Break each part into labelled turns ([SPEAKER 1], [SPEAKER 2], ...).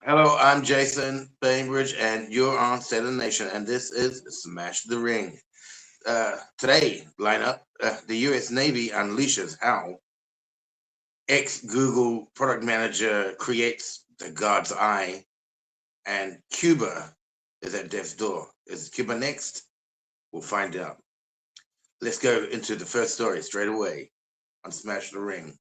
[SPEAKER 1] Hello, I'm Jason Bainbridge, and you're on Sailor Nation, and this is Smash the Ring. Today, lineup: the U.S. Navy unleashes how ex-Google product manager creates the God's Eye, and Cuba is at death's door. Is Cuba next? We'll find out. Let's go into the first story straight away on Smash the Ring.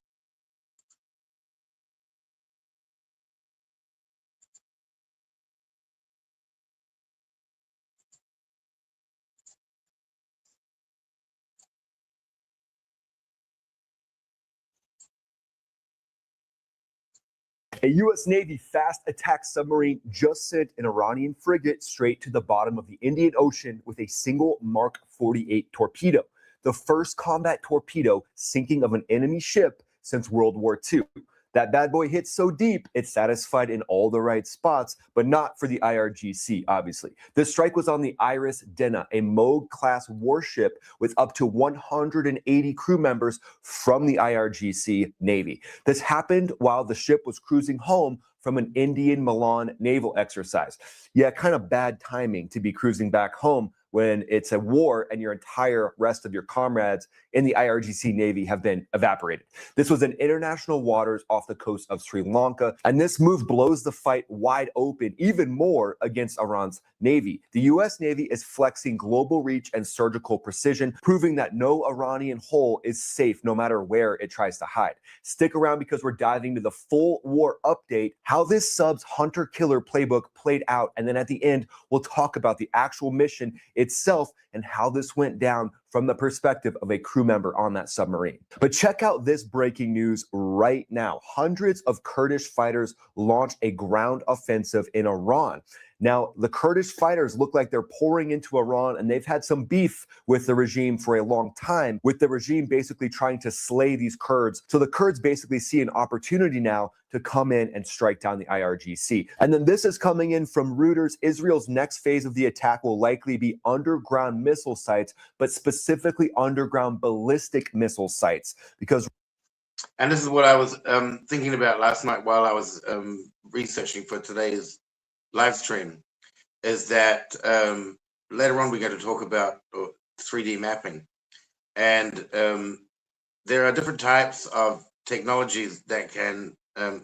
[SPEAKER 2] A U.S. Navy fast attack submarine just sent an Iranian frigate straight to the bottom of the Indian Ocean with a single Mark 48 torpedo, the first combat torpedo sinking of an enemy ship since World War II. That bad boy hit so deep, it satisfied in all the right spots, but not for the IRGC, obviously. The strike was on the Iris Dena, a Moog-class warship with up to 180 crew members from the IRGC Navy. This happened while the ship was cruising home from an Indian Milan naval exercise. Yeah, kind of bad timing to be cruising back home when it's a war and your entire rest of your comrades in the IRGC Navy have been evaporated. This was in international waters off the coast of Sri Lanka, and this move blows the fight wide open even more against Iran's Navy. The US Navy is flexing global reach and surgical precision, proving that no Iranian hull is safe no matter where it tries to hide. Stick around because we're diving into the full war update, how this sub's hunter-killer playbook played out, and then at the end, we'll talk about the actual mission itself and how this went down from the perspective of a crew member on that submarine. But check out this breaking news right now. Hundreds of Kurdish fighters launched a ground offensive in Iran. Now, the Kurdish fighters look like they're pouring into Iran, and they've had some beef with the regime for a long time, with the regime basically trying to slay these Kurds. So the Kurds basically see an opportunity now to come in and strike down the IRGC. And then this is coming in from Reuters. Israel's next phase of the attack will likely be underground missile sites, but specifically underground ballistic missile sites, because
[SPEAKER 1] And this is what I was thinking about last night while I was researching for today's live stream, is that later on we're going to talk about 3D mapping, and there are different types of technologies that can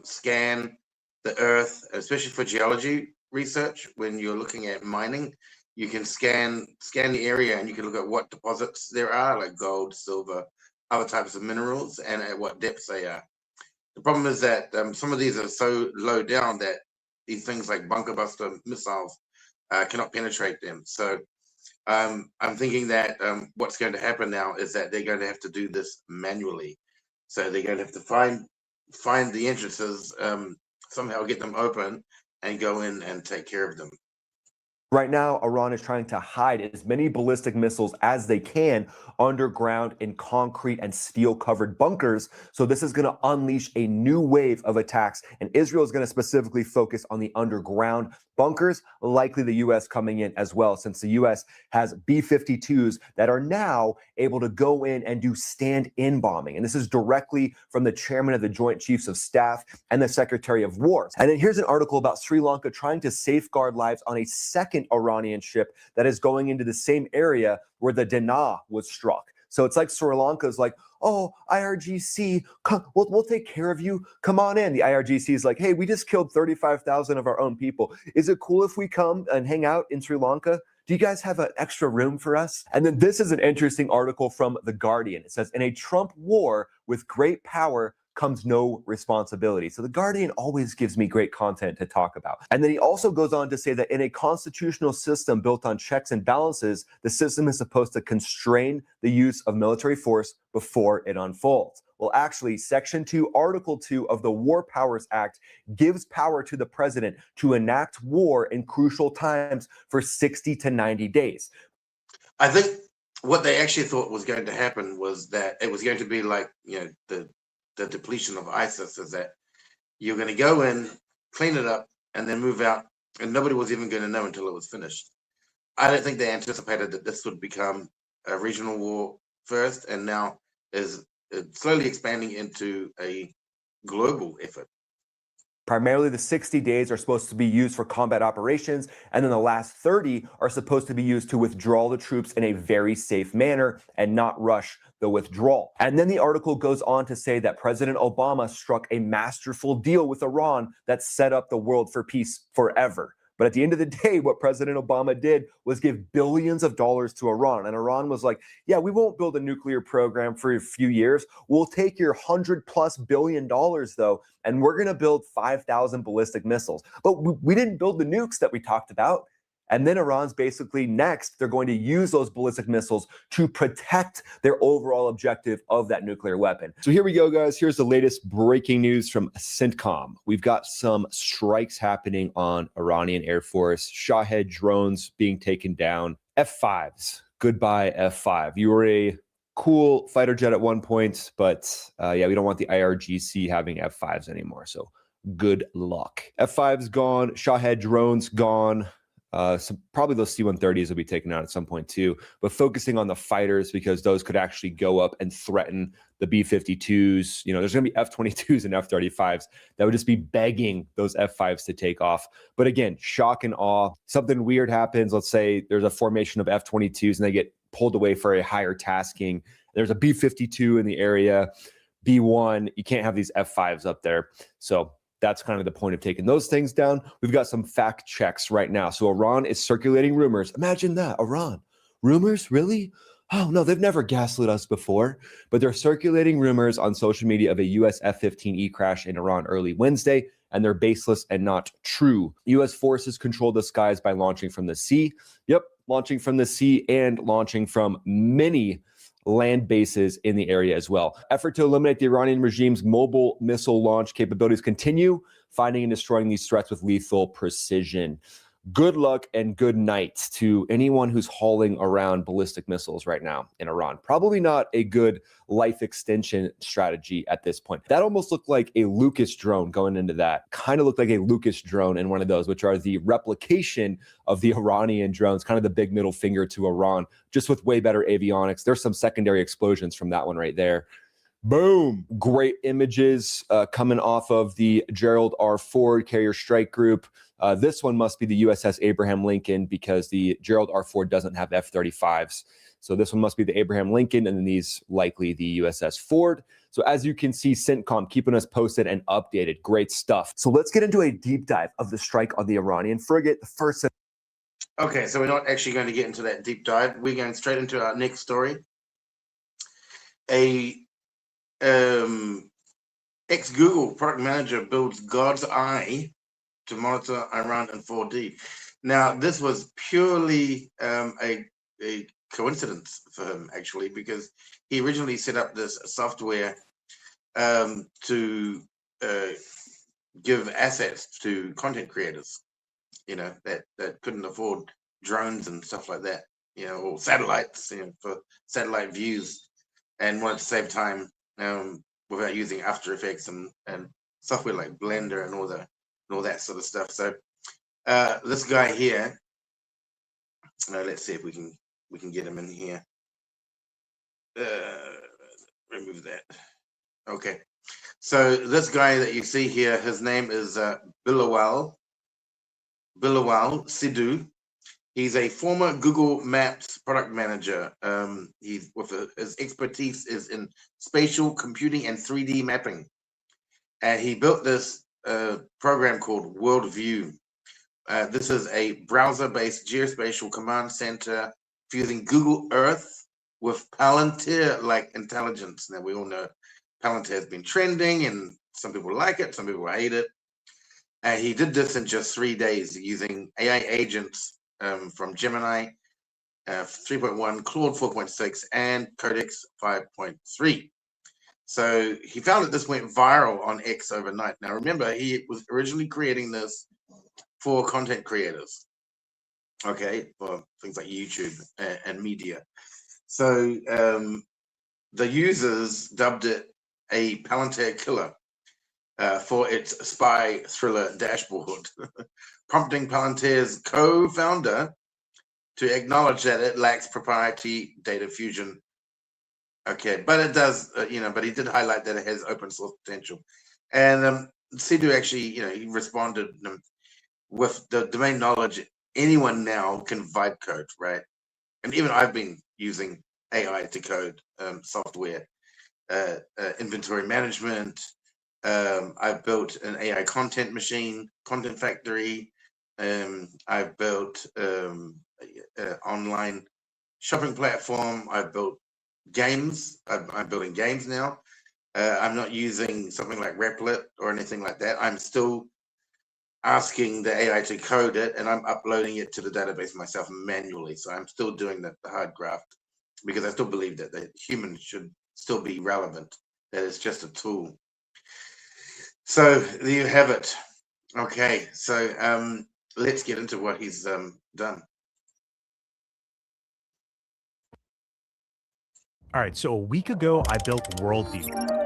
[SPEAKER 1] scan the earth, especially for geology research. When you're looking at mining, you can scan the area, and you can look at what deposits there are, like gold, silver, other types of minerals, and at what depths they are. The problem is that some of these are so low down that these things like bunker buster missiles cannot penetrate them. So I'm thinking that what's going to happen now is that they're going to have to do this manually. So they're going to have to find the entrances, somehow get them open, and go in and take care of them.
[SPEAKER 2] right now, Iran is trying to hide as many ballistic missiles as they can underground in concrete and steel-covered bunkers. So this is going to unleash a new wave of attacks, and Israel is going to specifically focus on the underground bunkers, likely the U.S. coming in as well, since the U.S. has B-52s that are now able to go in and do stand-in bombing. And this is directly from the chairman of the Joint Chiefs of Staff and the Secretary of War. And then here's an article about Sri Lanka trying to safeguard lives on a second Iranian ship that is going into the same area where the Dana was struck. So it's like Sri Lanka's like, oh, IRGC, we'll take care of you. Come on in. The IRGC is like, hey, we just killed 35,000 of our own people. Is it cool if we come and hang out in Sri Lanka? Do you guys have an extra room for us? And then this is an interesting article from The Guardian. It says, in a Trump war with great power comes no responsibility. So The Guardian always gives me great content to talk about. And then he also goes on to say that in a constitutional system built on checks and balances, the system is supposed to constrain the use of military force before it unfolds. Well, actually, Section 2, Article 2 of the War Powers Act gives power to the president to enact war in crucial times for 60 to 90 days.
[SPEAKER 1] I think what they actually thought was going to happen was that it was going to be like, the depletion of ISIS, is that you're going to go in, clean it up, and then move out, and nobody was even going to know until it was finished. I don't think they anticipated that this would become a regional war first, and now is slowly expanding into a global effort.
[SPEAKER 2] Primarily, the 60 days are supposed to be used for combat operations, and then the last 30 are supposed to be used to withdraw the troops in a very safe manner and not rush the withdrawal. And then the article goes on to say that President Obama struck a masterful deal with Iran that set up the world for peace forever. But at the end of the day, what President Obama did was give billions of dollars to Iran. And Iran was like, yeah, we won't build a nuclear program for a few years. We'll take your $100+ billion, though, and we're going to build 5,000 ballistic missiles. But we didn't build the nukes that we talked about. And then Iran's basically next, they're going to use those ballistic missiles to protect their overall objective of that nuclear weapon. So here we go, guys. Here's the latest breaking news from CENTCOM. We've got some strikes happening on Iranian Air Force, Shahed drones being taken down, F-5s. Goodbye, F-5. You were a cool fighter jet at one point, but yeah, we don't want the IRGC having F-5s anymore. So good luck. F-5's gone, Shahed drones gone. So probably those C-130s will be taken out at some point too, but focusing on the fighters because those could actually go up and threaten the B-52s. You know, there's going to be F-22s and F-35s that would just be begging those F-5s to take off. But again, shock and awe. Something weird happens. Let's say there's a formation of F-22s and they get pulled away for a higher tasking. There's a B-52 in the area, B-1. You can't have these F-5s up there. So that's kind of the point of taking those things down. We've got some fact checks right now. So Iran is circulating rumors. Imagine that, Iran. Rumors? Really? Oh, no, they've never gaslit us before. But they're circulating rumors on social media of a U.S. F-15E crash in Iran early Wednesday, and they're baseless and not true. U.S. forces control the skies by launching from the sea. Yep, launching from the sea and launching from many land bases in the area as well. Effort to eliminate the Iranian regime's mobile missile launch capabilities continue, finding and destroying these threats with lethal precision. Good luck and good night to anyone who's hauling around ballistic missiles right now in Iran. Probably not a good life extension strategy at this point. That almost looked like a Lucas drone going into that. Kind of looked like a Lucas drone in one of those, which are the replication of the Iranian drones, kind of the big middle finger to Iran, just with way better avionics. There's some secondary explosions from that one right there. Boom. Great images coming off of the Gerald R. Ford Carrier Strike Group. This one must be the USS Abraham Lincoln because the Gerald R. Ford doesn't have F-35s. So this one must be the Abraham Lincoln, and then these likely the USS Ford. So as you can see, CENTCOM keeping us posted and updated. Great stuff. So let's get into a deep dive of the strike on the Iranian frigate. The first.
[SPEAKER 1] Okay, so we're not actually going to get into that deep dive. We're going straight into our next story. A ex-Google product manager builds God's eye to monitor Iran in 4D. Now, this was purely a coincidence for him, actually, because he originally set up this software to give assets to content creators, you know, that couldn't afford drones and stuff like that, you know, or satellites, you know, for satellite views, and wanted to save time without using After Effects and software like Blender and all that sort of stuff. So this guy here, let's see if we can get him in here. Remove that. Okay. So this guy that you see here, his name is Bilawal Sidhu. He's a former Google Maps product manager. His expertise is in spatial computing and 3D mapping, and he built this program called WorldView. This is a browser-based geospatial command center fusing Google Earth with Palantir-like intelligence. Now, we all know Palantir has been trending, and some people like it, some people hate it. And he did this in just 3 days using AI agents from Gemini 3.1, Claude 4.6, and Codex 5.3. So he found that this went viral on X overnight. Now, remember, he was originally creating this for content creators, okay, for things like YouTube and media. So the users dubbed it a Palantir killer for its spy thriller dashboard, prompting Palantir's co-founder to acknowledge that it lacks proprietary data fusion. Okay, but it does, but he did highlight that it has open source potential. And Sidhu actually, he responded with the domain knowledge. Anyone now can vibe code, right? And even I've been using AI to code software, inventory management. I've built an AI content machine, content factory. I've built an online shopping platform. I've built games. I'm building games now. I'm not using something like Replit or anything like that. I'm still asking the AI to code it, and I'm uploading it to the database myself manually. So I'm still doing the hard graft, because I still believe that the human should still be relevant, that it's just a tool. So there you have it. Okay, so let's get into what he's done.
[SPEAKER 3] All right, so a week ago, I built WorldView.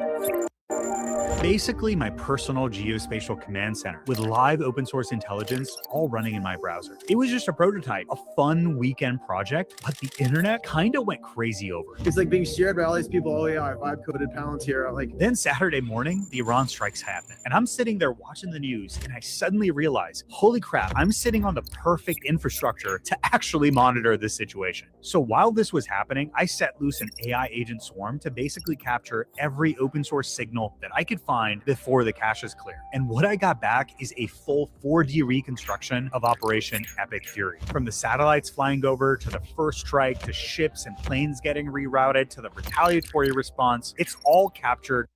[SPEAKER 3] Basically my personal geospatial command center with live open source intelligence all running in my browser. It was just a prototype, a fun weekend project, but the internet kind of went crazy over it.
[SPEAKER 4] It's like being shared by all these people. Oh yeah, I've coded Palantir.
[SPEAKER 3] Then Saturday morning, the Iran strikes happen, and I'm sitting there watching the news, and I suddenly realize, holy crap, I'm sitting on the perfect infrastructure to actually monitor this situation. So while this was happening, I set loose an AI agent swarm to basically capture every open source signal that I could find before the cache is clear. And what I got back is a full 4D reconstruction of Operation Epic Fury. From the satellites flying over, to the first strike, to ships and planes getting rerouted, to the retaliatory response, it's all captured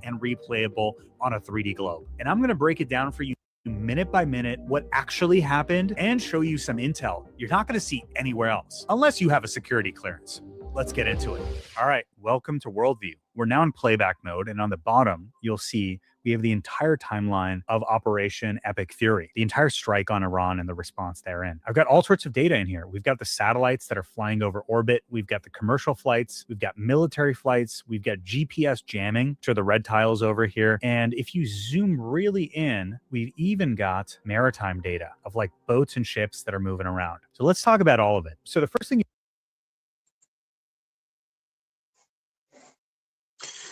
[SPEAKER 3] and replayable on a 3D globe. And I'm going to break it down for you minute by minute what actually happened and show you some intel you're not going to see anywhere else, unless you have a security clearance. Let's get into it. All right, welcome to WorldView. We're now in playback mode, and on the bottom, you'll see we have the entire timeline of Operation Epic Fury, the entire strike on Iran and the response therein. I've got all sorts of data in here. We've got the satellites that are flying over orbit. We've got the commercial flights. We've got military flights. We've got GPS jamming, which are the red tiles over here. And if you zoom really in, we've even got maritime data of like boats and ships that are moving around. So let's talk about all of it. So the first thing.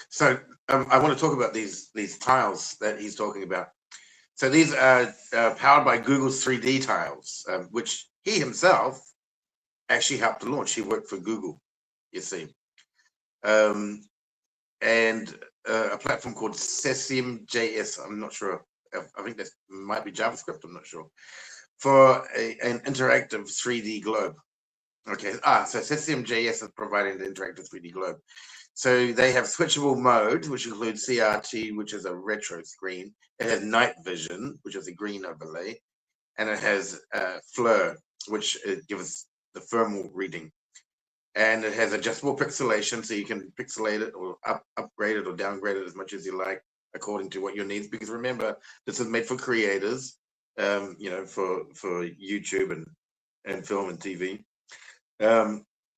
[SPEAKER 1] So I want to talk about these tiles that he's talking about. So these are powered by Google's 3D tiles, which he himself actually helped to launch. He worked for Google, you see. And a platform called Cesium.js. I'm not sure. I think that might be JavaScript. I'm not sure. For an interactive 3D globe. Okay. So Cesium.js is providing the interactive 3D globe. So they have switchable mode, which includes CRT, which is a retro screen. It has night vision, which is a green overlay. And it has FLIR, which gives the thermal reading. And it has adjustable pixelation, so you can pixelate it or upgrade it or downgrade it as much as you like, according to what your needs. Because remember, this is made for creators, for YouTube and film and TV.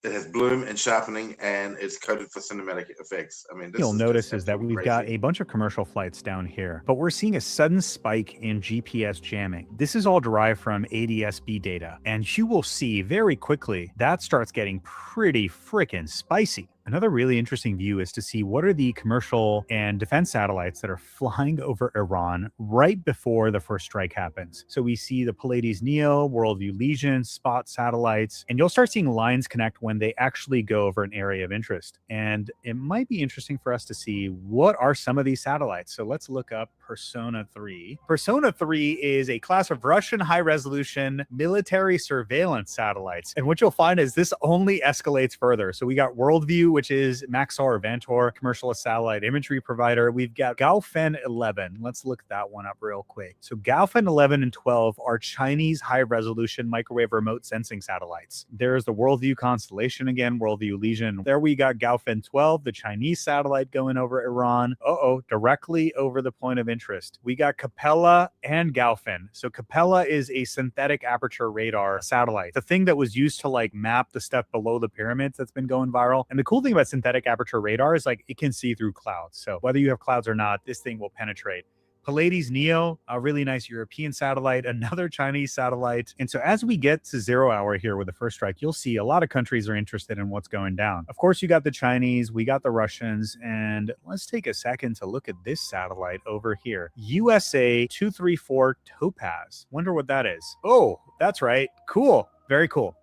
[SPEAKER 1] It has bloom and sharpening, and it's coded for cinematic effects. I mean,
[SPEAKER 3] you'll notice is that we've got a bunch of commercial flights down here, but we're seeing a sudden spike in GPS jamming. This is all derived from ADS-B data, and you will see very quickly that starts getting pretty freaking spicy. Another really interesting view is to see what are the commercial and defense satellites that are flying over Iran right before the first strike happens. So we see the Pleiades Neo, WorldView Legion, Spot satellites, and you'll start seeing lines connect when they actually go over an area of interest. And it might be interesting for us to see what are some of these satellites. So let's look up Persona 3. Persona 3 is a class of Russian high-resolution military surveillance satellites. And what you'll find is this only escalates further. So we got WorldView, which is Maxar or Vantor, commercial satellite imagery provider. We've got Gaofen 11. Let's look that one up real quick. So Gaofen 11 and 12 are Chinese high-resolution microwave remote sensing satellites. There's the WorldView constellation again, WorldView Legion. There we got Gaofen 12, the Chinese satellite going over Iran. Directly over the point of interest. We got Capella and Gaofen. So Capella is a synthetic aperture radar satellite, the thing that was used to like map the stuff below the pyramids that's been going viral. And the cool thing about synthetic aperture radar is like it can see through clouds. So whether you have clouds or not, this thing will penetrate. Pleiades Neo, a really nice European satellite, another Chinese satellite. And so as we get to 0 hour here with the first strike, you'll see a lot of countries are interested in what's going down. Of course, you got the Chinese, we got the Russians, and let's take a second to look at this satellite over here. USA 234 Topaz. Wonder what that is. Oh, that's right. Cool. Very cool.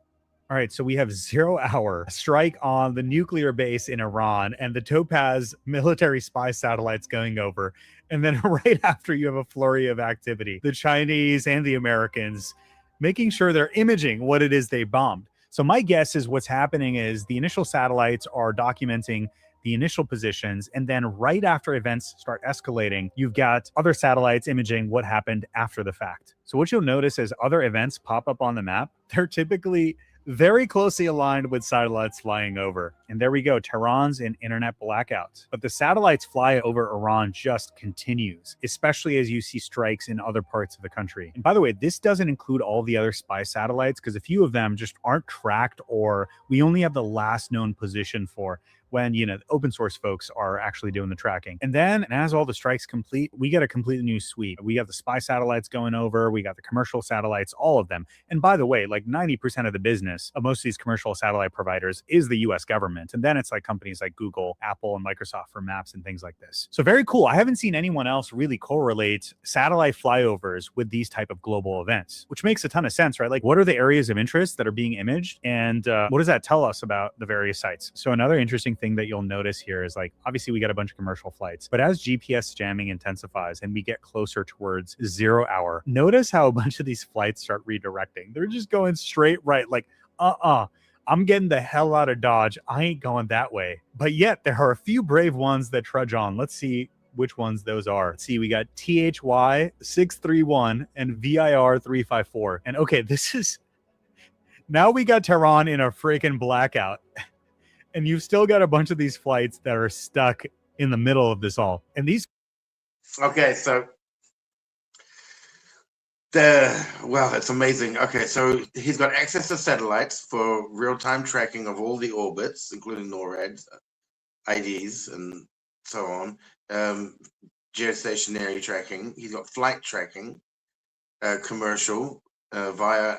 [SPEAKER 3] All right, so we have 0 hour strike on the nuclear base in Iran and the Topaz military spy satellites going over. And then right after, you have a flurry of activity. The Chinese and the Americans making sure they're imaging what it is they bombed. So my guess is what's happening is the initial satellites are documenting the initial positions, and then right after events start escalating, you've got other satellites imaging what happened after the fact. So what you'll notice as other events pop up on the map, they're typically very closely aligned with satellites flying over. And there we go, Tehran's in internet blackout. But the satellites fly over Iran just continues, especially as you see strikes in other parts of the country. And by the way, this doesn't include all the other spy satellites because a few of them just aren't tracked, or we only have the last known position for when, you know, the open source folks are actually doing the tracking. And then as all the strikes complete, we get a completely new sweep. We got the spy satellites going over, we got the commercial satellites, all of them. And by the way, like 90% of the business of most of these commercial satellite providers is the US government. And then it's like companies like Google, Apple, and Microsoft for maps and things like this. So very cool. I haven't seen anyone else really correlate satellite flyovers with these type of global events, which makes a ton of sense, right? Like, what are the areas of interest that are being imaged? And what does that tell us about the various sites? So another interesting thing that you'll notice here is, like, obviously we got a bunch of commercial flights, but as GPS jamming intensifies and we get closer towards 0 hour, notice how a bunch of these flights start redirecting. They're just going straight right, like, I'm getting the hell out of Dodge. I ain't going that way. But yet there are a few brave ones that trudge on. Let's see which ones those are. Let's see, we got THY 631 and VIR 354. And okay, this is, now we got Tehran in a freaking blackout. And you've still got a bunch of these flights that are stuck in the middle of this all. And these.
[SPEAKER 1] Okay, so well, it's amazing. Okay, so he's got access to satellites for real-time tracking of all the orbits, including NORADs, IDs, and so on. Geostationary tracking. He's got flight tracking, commercial, via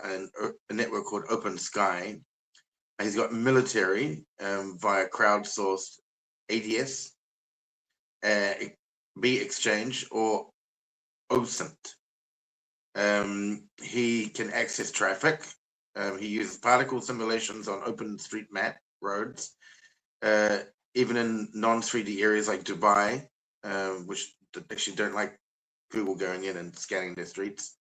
[SPEAKER 1] a network called Open Sky. He's got military via crowdsourced ADS, B Exchange, or OSINT. He can access traffic. He uses particle simulations on OpenStreetMap roads, even in non-3D areas like Dubai, which actually don't like people going in and scanning their streets.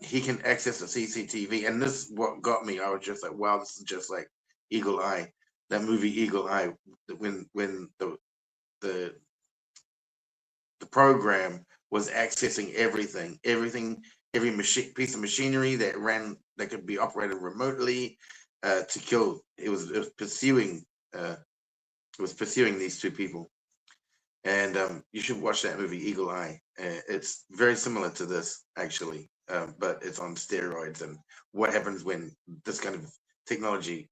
[SPEAKER 1] He can access the CCTV, and this is what got me. I was just like, wow, this is just like Eagle Eye, that movie Eagle Eye, when the program was accessing everything, every machine, piece of machinery that could be operated remotely to kill. It was pursuing these two people. And you should watch that movie Eagle Eye. It's very similar to this, actually, but it's on steroids, and what happens when this kind of technology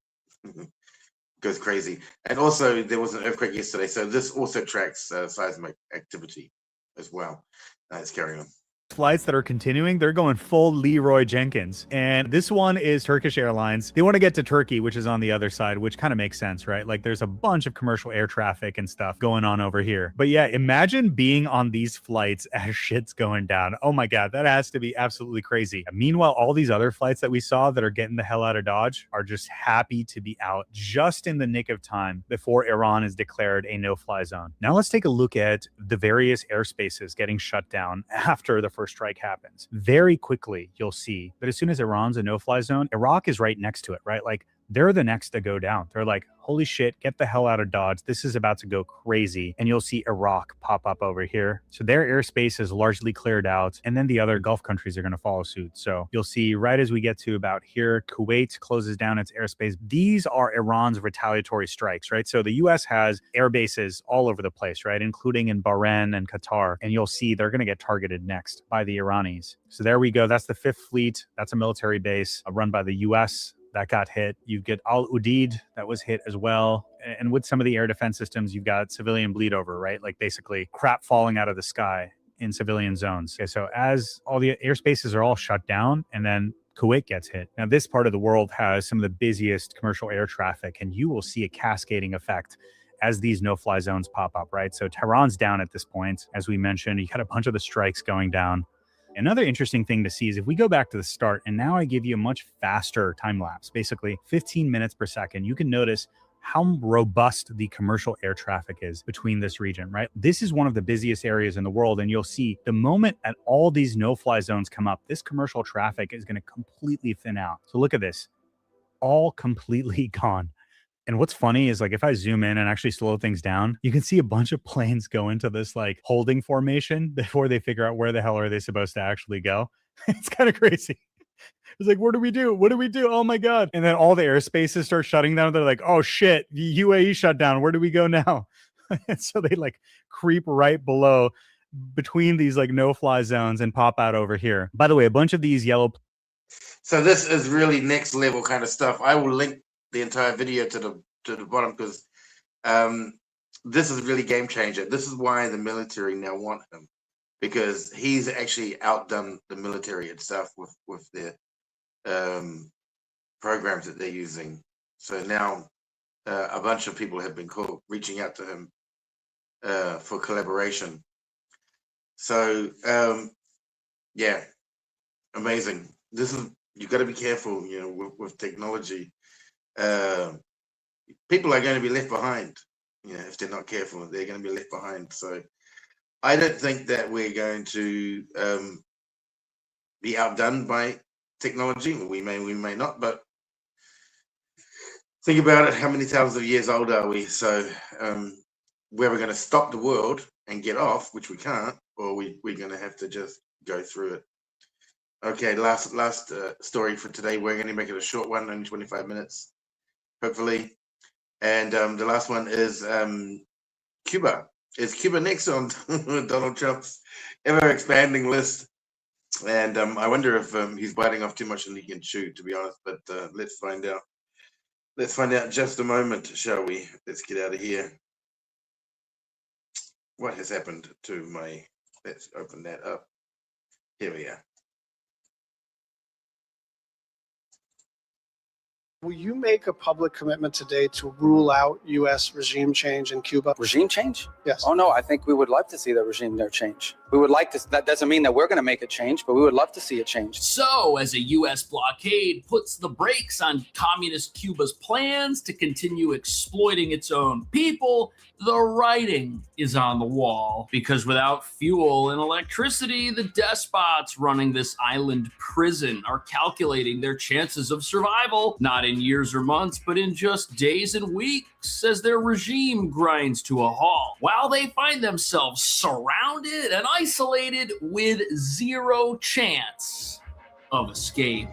[SPEAKER 1] goes crazy. And also, there was an earthquake yesterday, so this also tracks seismic activity as well. Let's carry on.
[SPEAKER 3] Flights that are continuing, they're going full Leroy Jenkins. And this one is Turkish Airlines. They want to get to Turkey, which is on the other side, which kind of makes sense, right? Like, there's a bunch of commercial air traffic and stuff going on over here. But yeah, imagine being on these flights as shit's going down. Oh my God, that has to be absolutely crazy. Meanwhile, all these other flights that we saw that are getting the hell out of Dodge are just happy to be out just in the nick of time before Iran is declared a no-fly zone. Now let's take a look at the various airspaces getting shut down after the first strike happens. Very quickly, you'll see that as soon as Iran's a no-fly zone, Iraq is right next to it, right? Like, they're the next to go down. They're like, holy shit, get the hell out of Dodge. This is about to go crazy. And you'll see Iraq pop up over here. So their airspace is largely cleared out. And then the other Gulf countries are going to follow suit. So you'll see right as we get to about here, Kuwait closes down its airspace. These are Iran's retaliatory strikes, right? So the US has air bases all over the place, right? Including in Bahrain and Qatar. And you'll see they're going to get targeted next by the Iranis. So there we go. That's the 5th Fleet. That's a military base run by the US. That got hit. You get Al Udeid that was hit as well. And with some of the air defense systems, you've got civilian bleed over, right? Like basically crap falling out of the sky. in civilian zones. Okay, so as all the airspaces are all shut down, and then Kuwait gets hit. Now, this part of the world has some of the busiest commercial air traffic, and you will see a cascading effect as these no-fly zones pop up, right? So Tehran's down at this point. As we mentioned, you got a bunch of the strikes going down. Another interesting thing to see is if we go back to the start, and now I give you a much faster time lapse, basically 15 minutes per second, you can notice how robust the commercial air traffic is between this region, right? This is one of the busiest areas in the world, and you'll see the moment that all these no-fly zones come up, this commercial traffic is going to completely thin out. So look at this, all completely gone. And what's funny is, like, if I zoom in and actually slow things down, you can see a bunch of planes go into this like holding formation before they figure out where the hell are they supposed to actually go. It's kind of crazy. It's like, what do we do? What do we do? Oh my God. And then all the airspaces start shutting down. They're like, oh shit, the UAE shut down. Where do we go now? And so they like creep right below between these like no-fly zones and pop out over here. By the way, a bunch of these yellow.
[SPEAKER 1] So this is really next level kind of stuff. I will link the entire video to the bottom, because this is really game changer. This is why the military now want him, because he's actually outdone the military itself with their programs that they're using. So now a bunch of people have been reaching out to him for collaboration. So yeah, amazing. This is, you got to be careful, you know, with technology. People are going to be left behind, you know, if they're not careful. They're going to be left behind. So I don't think that we're going to be outdone by technology. We may not, but think about it. How many thousands of years old are we? So we're going to stop the world and get off, which we can't, or we're going to have to just go through it. Okay, last story for today. We're going to make it a short one, only 25 minutes, hopefully. And the last one is Cuba. Is Cuba next on Donald Trump's ever-expanding list? And I wonder if he's biting off too much and he can chew, to be honest. But let's find out. Let's find out in just a moment, shall we? Let's get out of here. What has happened to my... Let's open that up. Here we are.
[SPEAKER 5] Will you make a public commitment today to rule out U.S. regime change in Cuba?
[SPEAKER 6] Regime change?
[SPEAKER 5] Yes.
[SPEAKER 6] Oh, no, I think we would love to see the regime there change. We would like to, that doesn't mean that we're going to make a change, but we would love to see it change.
[SPEAKER 7] So, as a U.S. blockade puts the brakes on communist Cuba's plans to continue exploiting its own people, the writing is on the wall. Because without fuel and electricity, the despots running this island prison are calculating their chances of survival, not in years or months, but in just days and weeks, as their regime grinds to a halt, while they find themselves surrounded and isolated with zero chance of escape.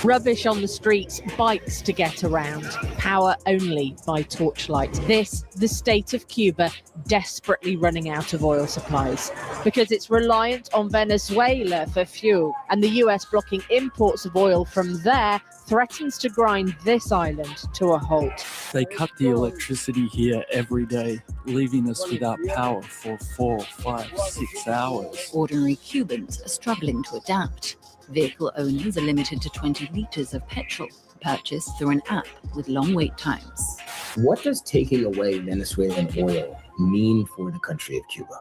[SPEAKER 8] Rubbish on the streets, bikes to get around, power only by torchlight. This, the state of Cuba, desperately running out of oil supplies because it's reliant on Venezuela for fuel, and the US blocking imports of oil from there threatens to grind this island to a halt.
[SPEAKER 9] They cut the electricity here every day, leaving us without power for 4, 5, 6 hours.
[SPEAKER 10] Ordinary Cubans are struggling to adapt. Vehicle owners are limited to 20 litres of petrol, purchased through an app with long wait times.
[SPEAKER 11] What does taking away Venezuelan oil mean for the country of Cuba?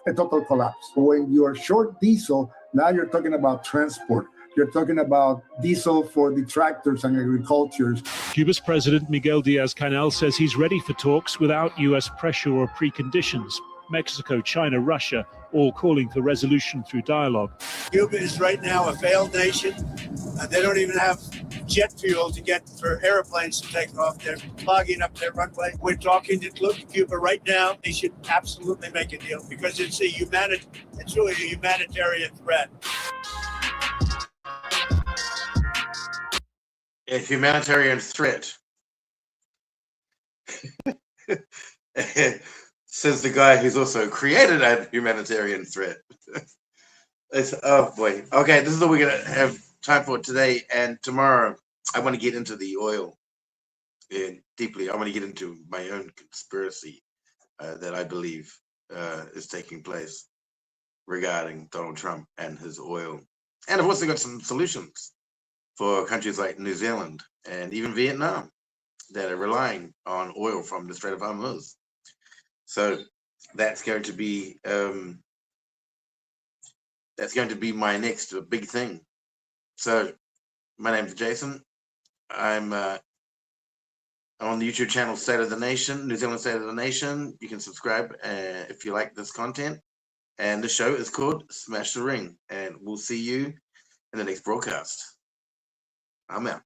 [SPEAKER 12] A total collapse. When you are short diesel, now you're talking about transport. You're talking about diesel for the tractors and agriculture.
[SPEAKER 13] Cuba's President Miguel Diaz-Canel says he's ready for talks without U.S. pressure or preconditions. Mexico, China, Russia, all calling for resolution through dialogue.
[SPEAKER 14] Cuba is right now a failed nation. They don't even have jet fuel to get for airplanes to take off. They're clogging up their runway. We're talking to Cuba right now. They should absolutely make a deal because it's really a humanitarian threat.
[SPEAKER 1] A humanitarian threat. Says the guy who's also created a humanitarian threat. Oh boy. Okay, this is all we're gonna have time for today, and tomorrow I want to get into the oil deeply. I want to get into my own conspiracy that I believe is taking place. regarding Donald Trump and his oil. And I've also got some solutions for countries like New Zealand and even Vietnam that are relying on oil from the Strait of Hormuz. So that's going to be my next big thing. So my name's Jason. I'm on the YouTube channel State of the Nation, New Zealand State of the Nation. You can subscribe if you like this content. And the show is called Smash the Ring. And we'll see you in the next broadcast. I'm out.